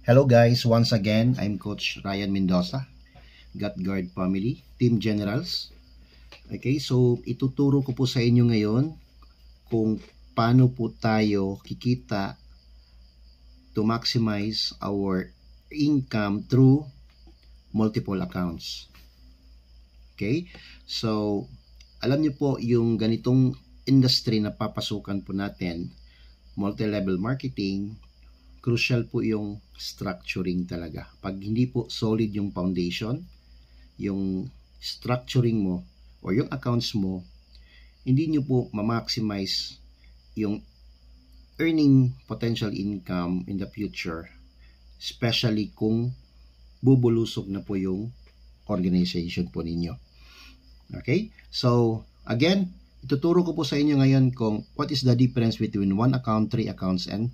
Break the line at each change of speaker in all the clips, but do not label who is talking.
Hello guys, once again, I'm Coach Ryan Mendoza, GutGuard Family, Team Generals. Okay, so ituturo ko po sa inyo ngayon kung paano po tayo kikita to maximize our income through multiple accounts. Okay, so alam niyo po yung ganitong industry na papasukan po natin, multi-level marketing, crucial po yung structuring talaga. Pag hindi po solid yung foundation, yung structuring mo or yung accounts mo, hindi nyo po ma-maximize yung earning potential income in the future, especially kung bubulusok na po yung organization po ninyo. Okay? So, again, ituturo ko po sa inyo ngayon kung what is the difference between 1 account, 3 accounts, and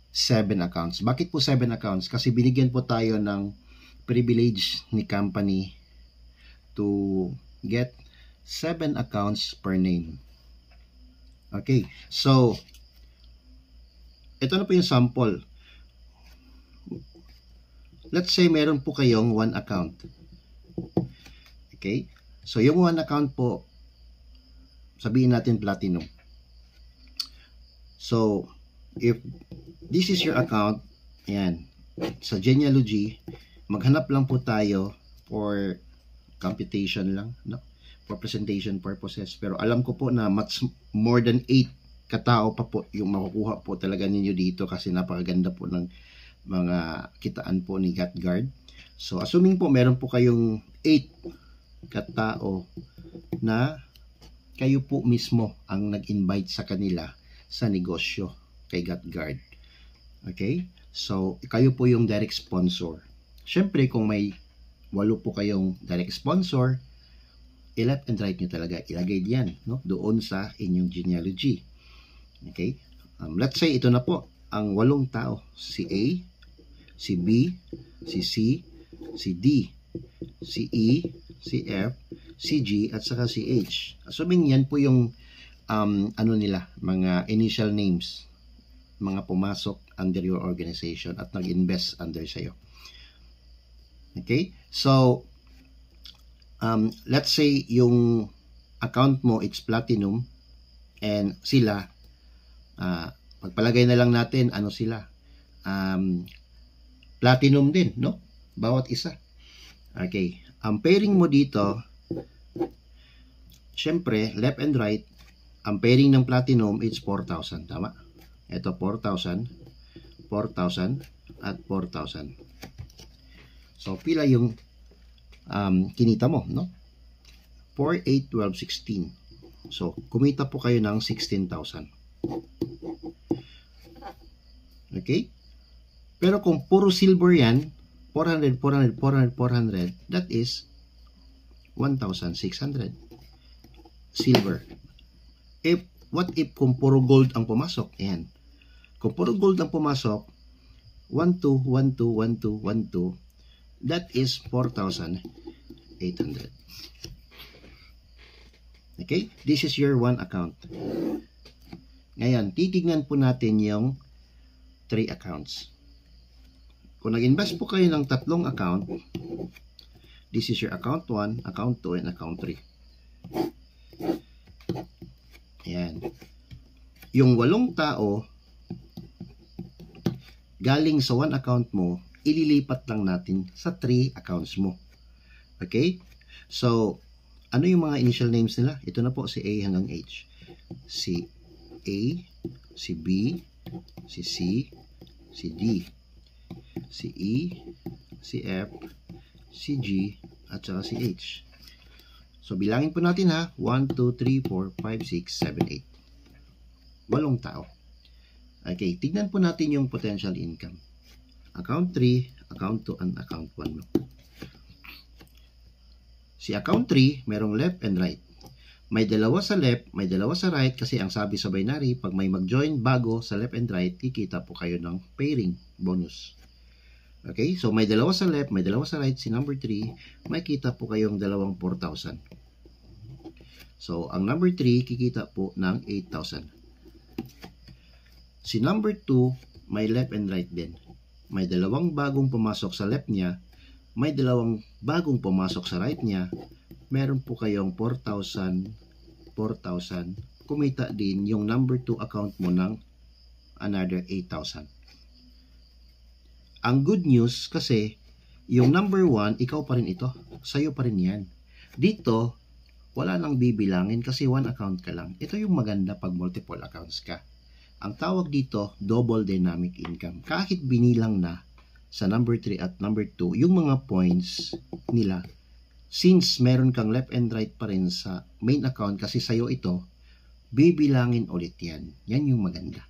7 accounts. Bakit po 7 accounts? Kasi binigyan po tayo ng privilege ni company to get 7 accounts per name. Okay, so ito na po yung sample. Let's say meron po kayong 1 account. Okay, so yung 1 account po, sabihin natin platinum. So if this is your account, ayan, sa genealogy, maghanap lang po tayo for computation lang, no? For presentation purposes. Pero alam ko po na much more than 8 katao pa po yung makukuha po talaga ninyo dito kasi napakaganda po ng mga kitaan po ni GutGuard. So, assuming po meron po kayong 8 katao na kayo po mismo ang nag-invite sa kanila sa negosyo kay GutGuard. Okay? So, kayo po yung direct sponsor. Siyempre, kung may 8 po kayong direct sponsor, i-left and right nyo talaga. Ilagay diyan, no? Doon sa inyong genealogy. Okay? Let's say, ito na po, ang 8 tao. Si A, si B, si C, si D, si E, si F, si G, at saka si H. Assuming yan po yung ano nila, mga initial names, mga pumasok under your organization at nag-invest under sa'yo. Okay? So, let's say yung account mo, it's platinum, and sila, pagpalagay na lang natin, ano sila? Platinum din, no? Bawat isa. Okay. Ang pairing mo dito, syempre, left and right, ang pairing ng platinum, it's 4,000. Tama? Ito 4,000, 4,000, at 4,000. So, pila yung kinita mo, no? 4, 8, 12, 16. So, kumita po kayo ng 16,000. Okay? Pero kung puro silver yan, 400, 400, 400, 400, that is 1,600. Silver. What if kung puro gold ang pumasok? Ayan. Kung puro gold ang pumasok, 1, 2, 1, 2, 1, 2, 1, 2, that is 4,800. Okay? This is your 1 account. Ngayon, titignan po natin yung 3 accounts. Kung nag-invest po kayo ng 3 account, this is your account 1, account 2, and account 3. Ayan. Yung 8 tao, galing sa 1 account mo, ililipat lang natin sa 3 accounts mo. Okay? So, ano yung mga initial names nila? Ito na po, si A hanggang H. Si A, si B, si C, si D, si E, si F, si G, at saka si H. So, bilangin po natin ha. 1, 2, 3, 4, 5, 6, 7, 8. 8 tao. Okay, tignan po natin yung potential income. Account 3, account 2, and account 1. No? Si account 3, merong left and right. May dalawa sa left, may dalawa sa right kasi ang sabi sa binary, pag may mag-join bago sa left and right, kikita po kayo ng pairing bonus. Okay, so may dalawa sa left, may dalawa sa right. Si number 3, may kita po kayong dalawang 4,000. So, ang number 3, kikita po ng 8,000. Si number 2, may left and right din. may dalawang bagong pumasok sa left niya, may dalawang bagong pumasok sa right niya, meron po kayong 4,000, 4,000. Kumita din yung number 2 account mo ng another 8,000. Ang good news kasi, yung number 1, ikaw pa rin ito. Sa'yo pa rin yan. Dito, wala nang bibilangin kasi 1 account ka lang. Ito yung maganda pag multiple accounts ka. Ang tawag dito, double dynamic income. Kahit binilang na sa number 3 at number 2, yung mga points nila, since meron kang left and right pa rin sa main account kasi sa'yo ito, bibilangin ulit yan. Yan yung maganda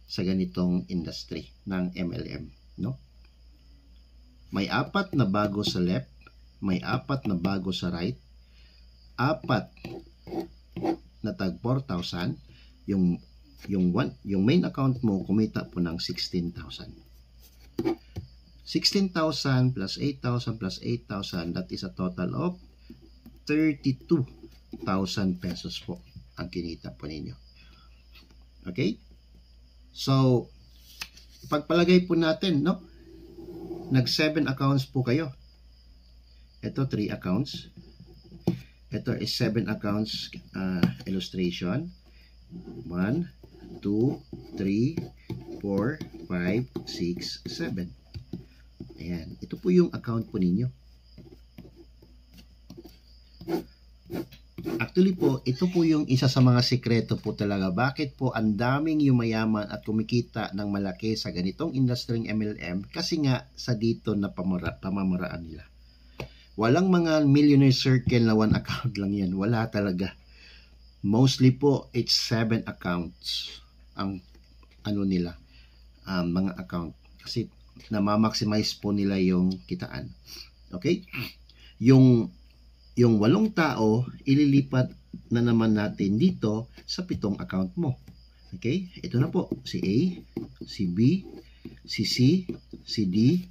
sa ganitong industry ng MLM, no? May 4 na bago sa left, may 4 na bago sa right, 4 na tag 4,000, yung main account mo kumita po ng 16,000. 16,000 plus 8,000 plus 8,000, that is a total of 32,000 pesos po ang kinita po ninyo. Okay? So, pagpalagay po natin, no? Nag 7 accounts po kayo. Ito 3 accounts. Ito is 7 accounts illustration. 1, 2, 3, 4, 5, 6, 7. Ayan. Ito po yung account po ninyo. Actually po, ito po yung isa sa mga sikreto po talaga. Bakit po ang daming yumayaman at kumikita ng malaki sa ganitong industry MLM? Kasi nga sa dito na pamamaraan nila. Walang mga millionaire circle na 1 account lang yan. Wala talaga. Mostly po, it's 7 accounts ang ano nila, mga account. Kasi namamaximize po nila yung kitaan. Okay? Yung 8 tao, ililipat na naman natin dito sa 7 account mo. Okay? Ito na po. Si A, si B, si C, si D,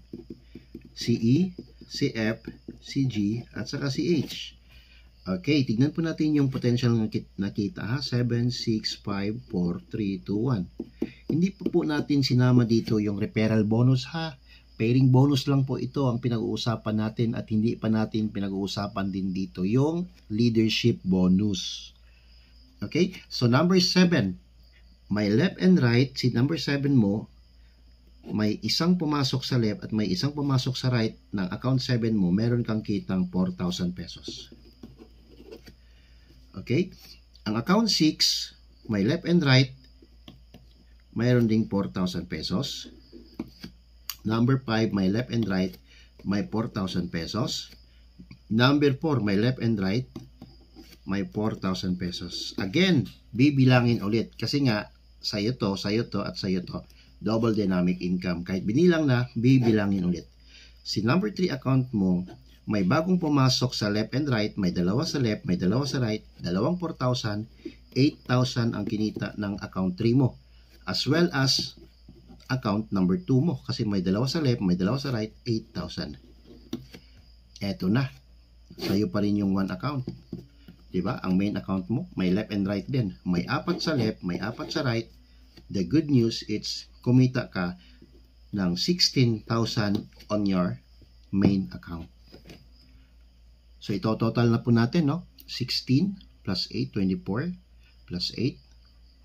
si E, si F, si G, at saka si H. Okay, tignan po natin yung potential na kita ha. 7, 6, 5, 4, 3, 2, 1. Hindi po natin sinama dito yung referral bonus ha. Pairing bonus lang po ito ang pinag-uusapan natin at hindi pa natin pinag-uusapan din dito yung leadership bonus. Okay, so number 7. May left and right. Si number 7 mo, may isang pumasok sa left at may isang pumasok sa right ng account 7 mo, meron kang kitang 4,000 pesos. Okay? Ang account 6, may left and right, mayroon ding 4,000 pesos. Number 5, may left and right, may 4,000 pesos. Number 4, may left and right, may 4,000 pesos. Again, bibilangin ulit kasi nga sa'yo to, at sa'yo to. Double dynamic income. Kahit binilang na, bibilangin ulit. Si number 3 account mo, may bagong pumasok sa left and right, may dalawa sa left, may dalawa sa right, dalawang 4,000, 8,000 ang kinita ng account 3 mo. As well as account number 2 mo. Kasi may dalawa sa left, may dalawa sa right, 8,000. Eto na. Sa'yo pa rin yung 1 account. Diba? Ang main account mo, may left and right din. May 4 sa left, may 4 sa right. The good news is kumita ka ng 16,000 on your main account. So, ito total na po natin, no? 16 plus 8, 24, plus 8,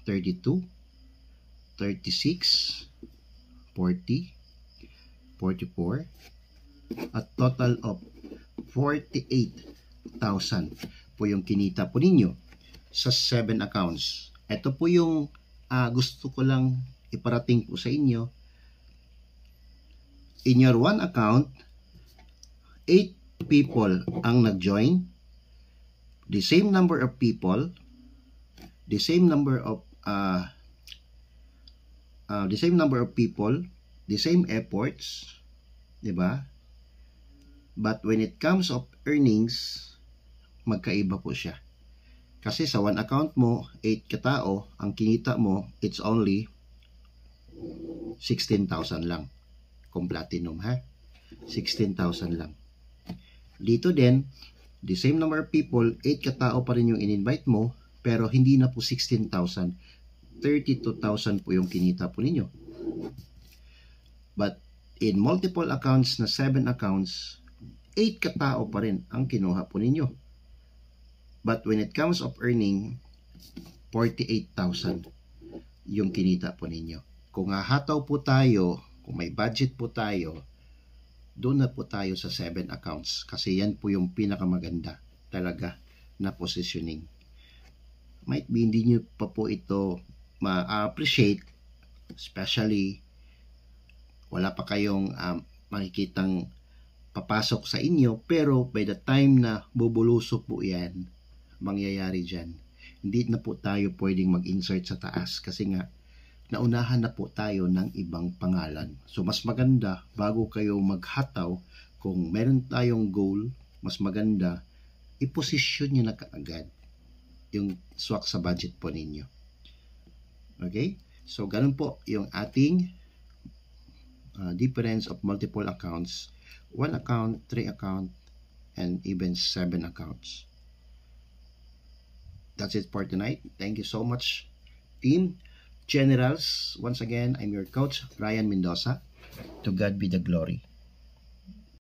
32, 36, 40, 44, at total of 48,000 po yung kinita po ninyo sa 7 accounts. Ito po yung gusto ko lang iparating po sa inyo. In your 1 account, 8 people ang nag-join, the same number of people, the same number of people, the same efforts, diba? But when it comes of earnings, magkaiba po siya. Kasi sa 1 account mo, 8 katao, ang kinita mo, it's only 16,000 lang. Kung platinum ha, 16,000 lang. Dito din, the same number of people, 8 katao pa rin yung in-invite mo, pero hindi na po 16,000. 32,000 po yung kinita po ninyo. But in multiple accounts na 7 accounts, 8 katao pa rin ang kinuha po ninyo. But when it comes of earning, 48,000 yung kinita po ninyo. Kung hahataw po tayo, kung may budget po tayo, doon na po tayo sa 7 accounts kasi yan po yung pinakamaganda talaga na positioning. Might be hindi nyo pa po ito ma-appreciate, especially wala pa kayong makikitang papasok sa inyo, pero by the time na bubulusok po yan, mangyayari dyan, hindi na po tayo pwedeng mag-insert sa taas kasi nga naunahan na po tayo ng ibang pangalan. So mas maganda bago kayo maghataw, kung meron tayong goal, mas maganda i-position nyo na kaagad yung swak sa budget po ninyo. Okay? So ganun po yung ating difference of multiple accounts, 1 account, 3 account, and even 7 accounts. That's it for tonight. Thank you so much, Team Generals. Once again, I'm your coach, Ryan Mendoza. To God be the glory.